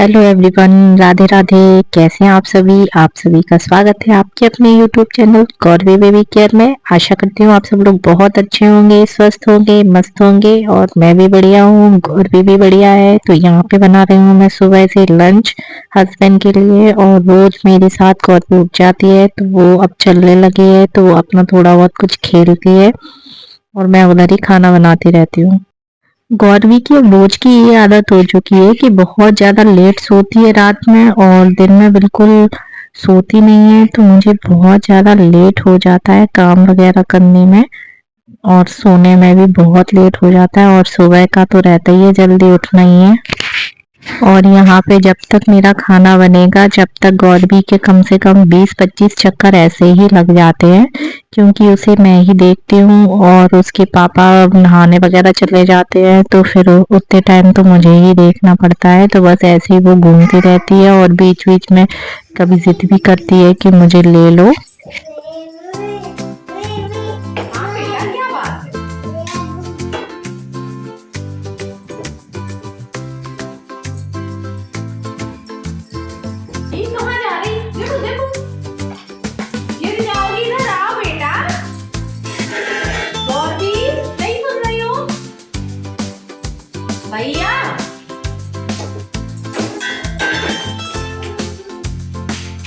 Hello everyone, Radhe Radhe. कैसे हैं आप सभी? आप सभी का स्वागत है आपके अपने YouTube channel Gauravi baby care में। आशा करती हूँ आप सब लोग बहुत अच्छे होंगे, स्वस्थ होंगे, मस्त होंगे और मैं भी बढ़िया हूँ, गौरवी भी बढ़िया है। तो यहाँ पे बना रही हूँ मैं सुबह से लंच हस्बैंड के लिए, और रोज मेरे साथ गौरवी उठ जाती है तो वो अब चलने लगी है तो वो अपना थोड़ा बहुत कुछ खेलती है और मैं उधर ही खाना बनाती रहती हूँ। गौरवी की अब रोज की ये आदत हो चुकी है कि बहुत ज़्यादा लेट सोती है रात में और दिन में बिल्कुल सोती नहीं है, तो मुझे बहुत ज़्यादा लेट हो जाता है काम वगैरह करने में और सोने में भी बहुत लेट हो जाता है, और सुबह का तो रहता ही है जल्दी उठना ही है। और यहाँ पे जब तक मेरा खाना बनेगा, जब तक गौरवी के कम से कम 20-25 चक्कर ऐसे ही लग जाते हैं, क्योंकि उसे मैं ही देखती हूँ और उसके पापा नहाने वगैरह चले जाते हैं, तो फिर उतने टाइम तो मुझे ही देखना पड़ता है। तो बस ऐसे ही वो घूमती रहती है और बीच बीच में कभी जिद भी करती है कि मुझे ले लो। हाँ बेटा, क्या बात है? ये कहाँ जा रही? देखो देखो, गिर जाओगी। इधर आओ बेटा। गौरवी, नहीं सुन रही हो? भैया,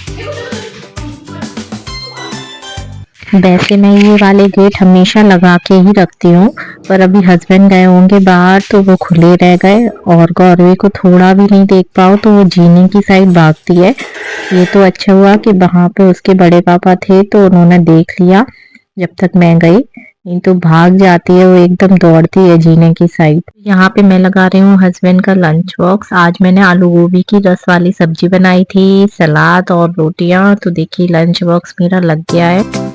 देखो देखो। वैसे मैं ये वाले गेट हमेशा लगा के ही रखती हूँ, पर अभी हस्बैंड गए होंगे बाहर तो वो खुले रह गए और गौरवी को थोड़ा भी नहीं देख पाओ तो वो जीने की साइड भागती है। ये तो अच्छा हुआ कि वहां पे उसके बड़े पापा थे तो उन्होंने देख लिया जब तक मैं गई, नहीं तो भाग जाती है, वो एकदम दौड़ती है जीने की साइड। यहाँ पे मैं लगा रही हूँ हस्बैंड का लंच बॉक्स। आज मैंने आलू गोभी की रस वाली सब्जी बनाई थी, सलाद और रोटियां। तो देखिए लंच बॉक्स मेरा लग गया है।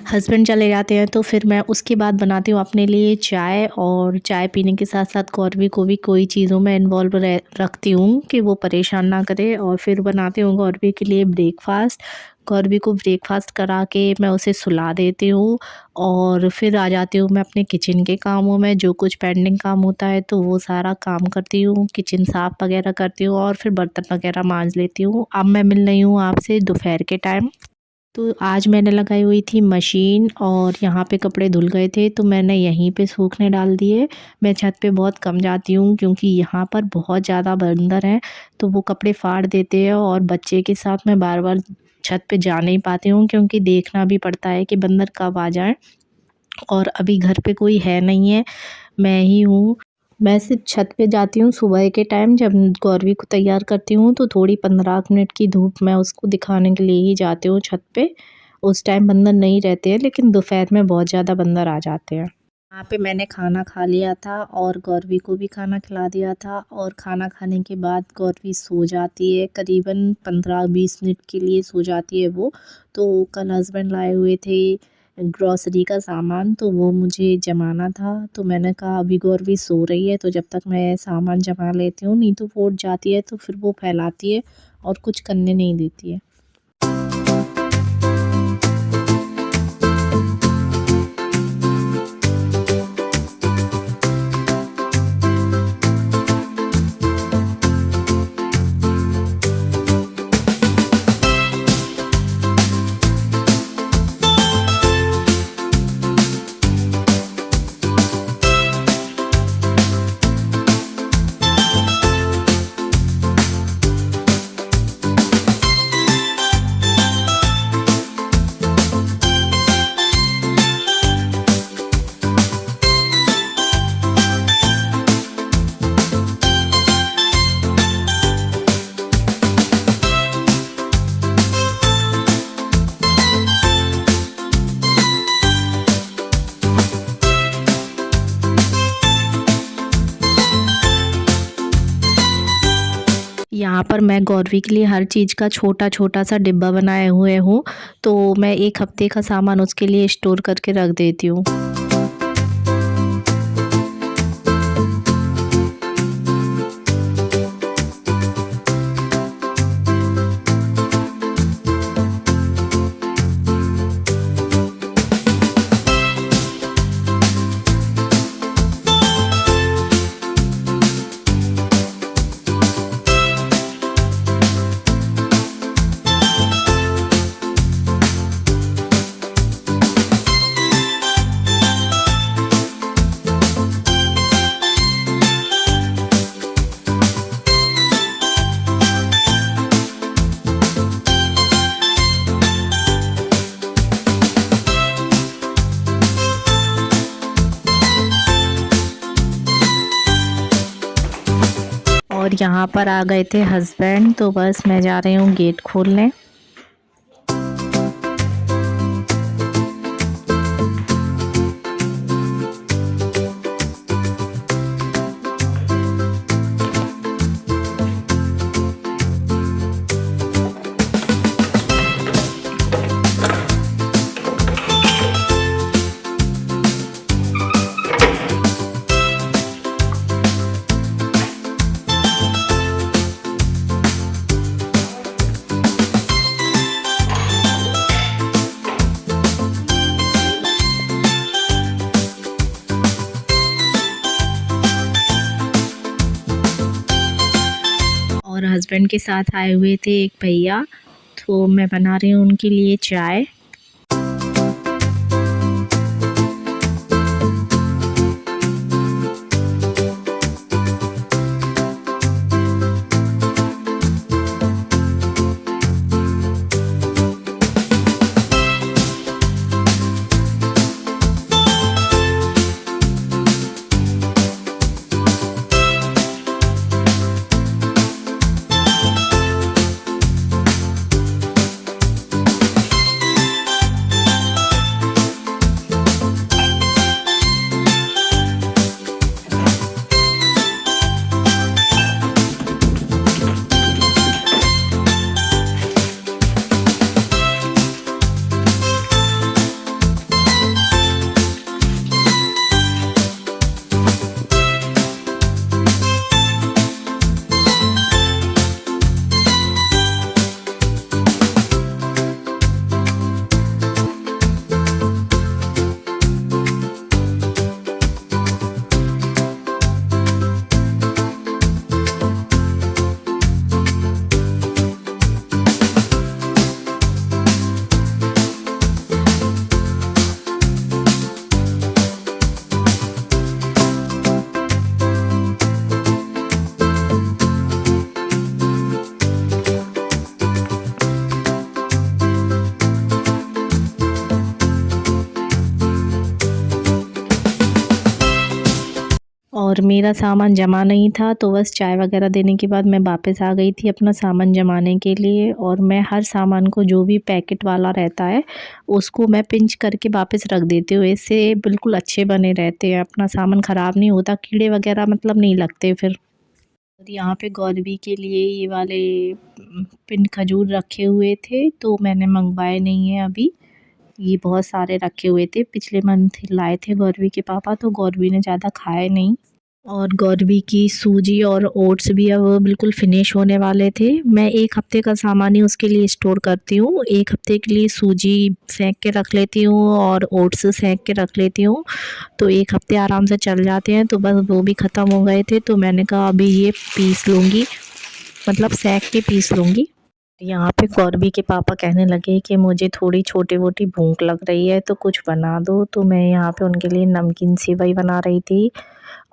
हस्बैंड चले जाते हैं तो फिर मैं उसके बाद बनाती हूँ अपने लिए चाय, और चाय पीने के साथ साथ गौरवी को भी कोई चीज़ों में इन्वॉल्व रखती हूँ कि वो परेशान ना करे। और फिर बनाती हूँ गौरवी के लिए ब्रेकफास्ट। गौरवी को ब्रेकफास्ट करा के मैं उसे सुला देती हूँ और फिर आ जाती हूँ मैं अपने किचन के कामों में। जो कुछ पेंडिंग काम होता है तो वो सारा काम करती हूँ, किचन साफ़ वगैरह करती हूँ और फिर बर्तन वगैरह मांज लेती हूँ। अब मैं मिल रही हूँ आपसे दोपहर के टाइम। तो आज मैंने लगाई हुई थी मशीन और यहाँ पे कपड़े धुल गए थे तो मैंने यहीं पे सूखने डाल दिए। मैं छत पे बहुत कम जाती हूँ क्योंकि यहाँ पर बहुत ज़्यादा बंदर हैं, तो वो कपड़े फाड़ देते हैं और बच्चे के साथ मैं बार बार छत पे जा नहीं पाती हूँ क्योंकि देखना भी पड़ता है कि बंदर कब आ जाए। और अभी घर पे कोई है नहीं है, मैं ही हूँ। मैं सिर्फ छत पे जाती हूँ सुबह के टाइम, जब गौरवी को तैयार करती हूँ तो थोड़ी 15 मिनट की धूप मैं उसको दिखाने के लिए ही जाती हूँ छत पे। उस टाइम बंदर नहीं रहते हैं, लेकिन दोपहर में बहुत ज़्यादा बंदर आ जाते हैं। यहाँ पे मैंने खाना खा लिया था और गौरवी को भी खाना खिला दिया था, और खाना खाने के बाद गौरवी सो जाती है, करीबन 15-20 मिनट के लिए सो जाती है वो। तो कल हस्बैंड लाए हुए थे ग्रॉसरी का सामान, तो वो मुझे जमाना था, तो मैंने कहा अभी गौरवी सो रही है तो जब तक मैं सामान जमा लेती हूँ, नहीं तो वो उठ जाती है तो फिर वो फैलाती है और कुछ करने नहीं देती है। पर मैं गौरवी के लिए हर चीज़ का छोटा-छोटा सा डिब्बा बनाए हुए हूँ, तो मैं 1 हफ़्ते का सामान उसके लिए स्टोर करके रख देती हूँ। और यहाँ पर आ गए थे हस्बैंड, तो बस मैं जा रही हूँ गेट खोलने। और हस्बैंड के साथ आए हुए थे एक भैया, तो मैं बना रही हूँ उनके लिए चाय। और मेरा सामान जमा नहीं था, तो बस चाय वग़ैरह देने के बाद मैं वापस आ गई थी अपना सामान जमाने के लिए। और मैं हर सामान को जो भी पैकेट वाला रहता है, उसको मैं पिंच करके वापस रख देती हूँ। इससे बिल्कुल अच्छे बने रहते हैं, अपना सामान ख़राब नहीं होता, कीड़े वग़ैरह मतलब नहीं लगते फिर। और यहाँ पे गौरवी के लिए ये वाले पिंड खजूर रखे हुए थे, तो मैंने मंगवाए नहीं हैं अभी। ये बहुत सारे रखे हुए थे, पिछले मंथ लाए थे गौरवी के पापा, तो गौरवी ने ज़्यादा खाए नहीं। और गौरवी की सूजी और ओट्स भी अब बिल्कुल फ़िनिश होने वाले थे। मैं 1 हफ़्ते का सामान ही उसके लिए स्टोर करती हूँ। 1 हफ़्ते के लिए सूजी सेंक के रख लेती हूँ और ओट्स सेंक के रख लेती हूँ, तो 1 हफ़्ते आराम से चल जाते हैं। तो बस वो भी ख़त्म हो गए थे, तो मैंने कहा अभी ये पीस लूँगी, मतलब सेंक के पीस लूँगी। यहाँ पे गौरवी के पापा कहने लगे कि मुझे थोड़ी छोटी-मोटी भूख लग रही है, तो कुछ बना दो। तो मैं यहाँ पे उनके लिए नमकीन सेवई बना रही थी।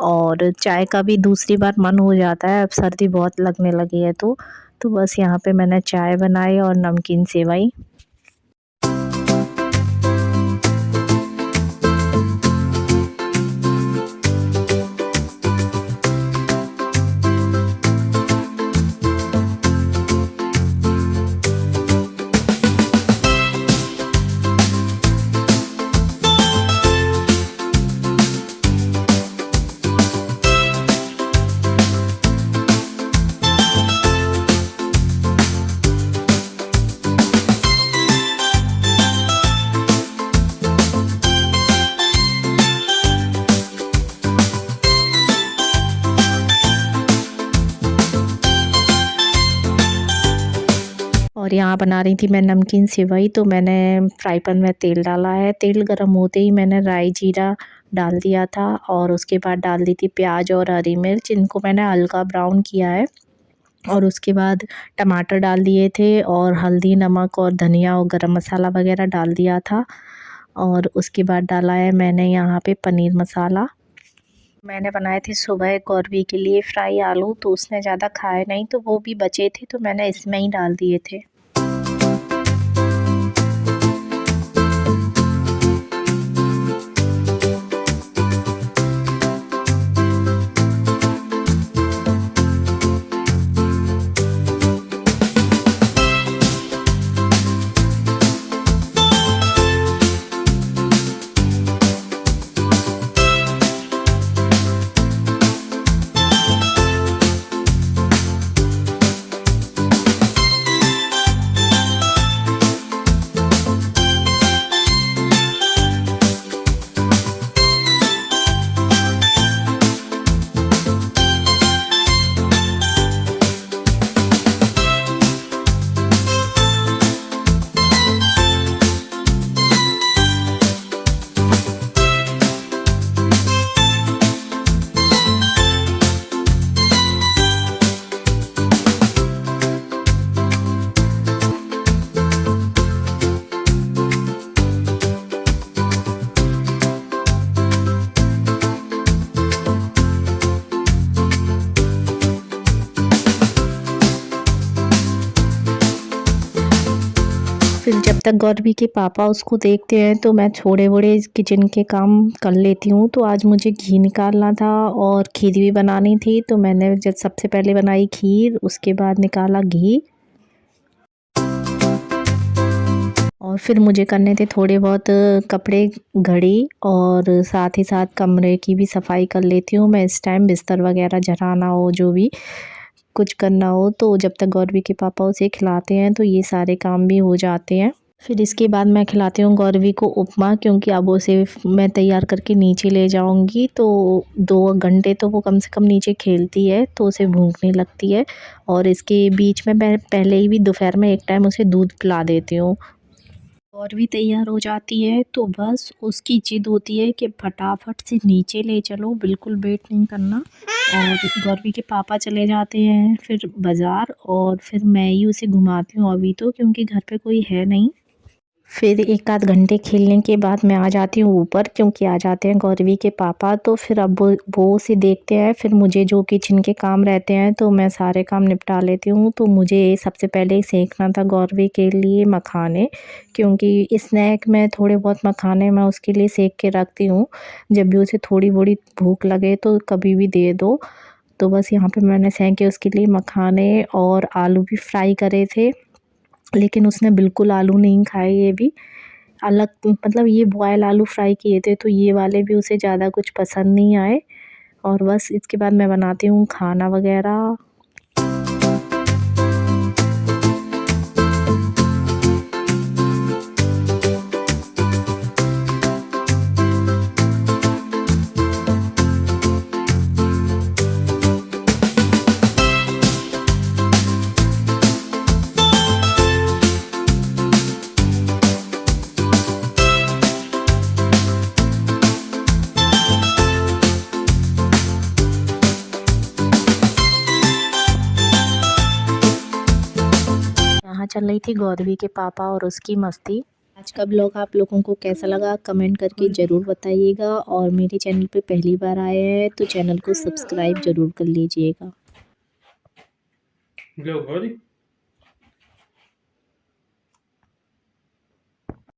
और चाय का भी दूसरी बार मन हो जाता है, अब सर्दी बहुत लगने लगी है तो बस यहाँ पे मैंने चाय बनाई और नमकीन सेवई। और यहाँ बना रही थी मैं नमकीन सेवई। तो मैंने फ्राई पैन में तेल डाला है। तेल गर्म होते ही मैंने राई जीरा डाल दिया था और उसके बाद डाल दी थी प्याज और हरी मिर्च, इनको मैंने हल्का ब्राउन किया है। और उसके बाद टमाटर डाल दिए थे और हल्दी, नमक और धनिया और गरम मसाला वगैरह डाल दिया था। और उसके बाद डाला है मैंने यहाँ पे पनीर मसाला। मैंने बनाए थे सुबह गौरवी के लिए फ्राई आलू, तो उसने ज़्यादा खाए नहीं, तो वो भी बचे थे तो मैंने इसमें ही डाल दिए थे। फिर जब तक गौरवी के पापा उसको देखते हैं तो मैं थोड़े-बड़े किचन के काम कर लेती हूँ। तो आज मुझे घी निकालना था और खीर भी बनानी थी, तो मैंने जब सबसे पहले बनाई खीर, उसके बाद निकाला घी। और फिर मुझे करने थे थोड़े बहुत कपड़े, घड़ी और साथ ही साथ कमरे की भी सफाई कर लेती हूँ मैं इस टाइम, बिस्तर वगैरह झड़ाना हो, जो भी कुछ करना हो। तो जब तक गौरवी के पापा उसे खिलाते हैं तो ये सारे काम भी हो जाते हैं। फिर इसके बाद मैं खिलाती हूँ गौरवी को उपमा, क्योंकि अब उसे मैं तैयार करके नीचे ले जाऊँगी तो 2 घंटे तो वो कम से कम नीचे खेलती है, तो उसे भूख नहीं लगती है। और इसके बीच में मैं पहले ही भी दोपहर में एक टाइम उसे दूध पिला देती हूँ। और भी तैयार हो जाती है तो बस उसकी जिद होती है कि फटाफट से नीचे ले चलो, बिल्कुल वेट नहीं करना। और गौरवी के पापा चले जाते हैं फिर बाज़ार और फिर मैं ही उसे घुमाती हूँ अभी तो, क्योंकि घर पे कोई है नहीं। फिर 1 आध घंटे खेलने के बाद मैं आ जाती हूँ ऊपर, क्योंकि आ जाते हैं गौरवी के पापा। तो फिर अब वो उसे देखते हैं, फिर मुझे जो किचन के काम रहते हैं तो मैं सारे काम निपटा लेती हूँ। तो मुझे सबसे पहले सेंकना था गौरवी के लिए मखाने, क्योंकि स्नैक में थोड़े बहुत मखाने मैं उसके लिए सेंक के रखती हूँ। जब भी उसे थोड़ी बड़ी भूख लगे तो कभी भी दे दो। तो बस यहाँ पे मैंने सेंके उसके लिए मखाने और आलू भी फ्राई करे थे, लेकिन उसने बिल्कुल आलू नहीं खाए। ये भी अलग, मतलब ये बॉयल आलू फ्राई किए थे तो ये वाले भी उसे ज़्यादा कुछ पसंद नहीं आए। और बस इसके बाद मैं बनाती हूँ खाना वगैरह। यहाँ चल रही थी गौरवी के पापा और उसकी मस्ती। आज का ब्लॉग आप लोगों को कैसा लगा कमेंट करके ज़रूर बताइएगा। और मेरे चैनल पे पहली बार आए हैं तो चैनल को सब्सक्राइब ज़रूर कर लीजिएगा।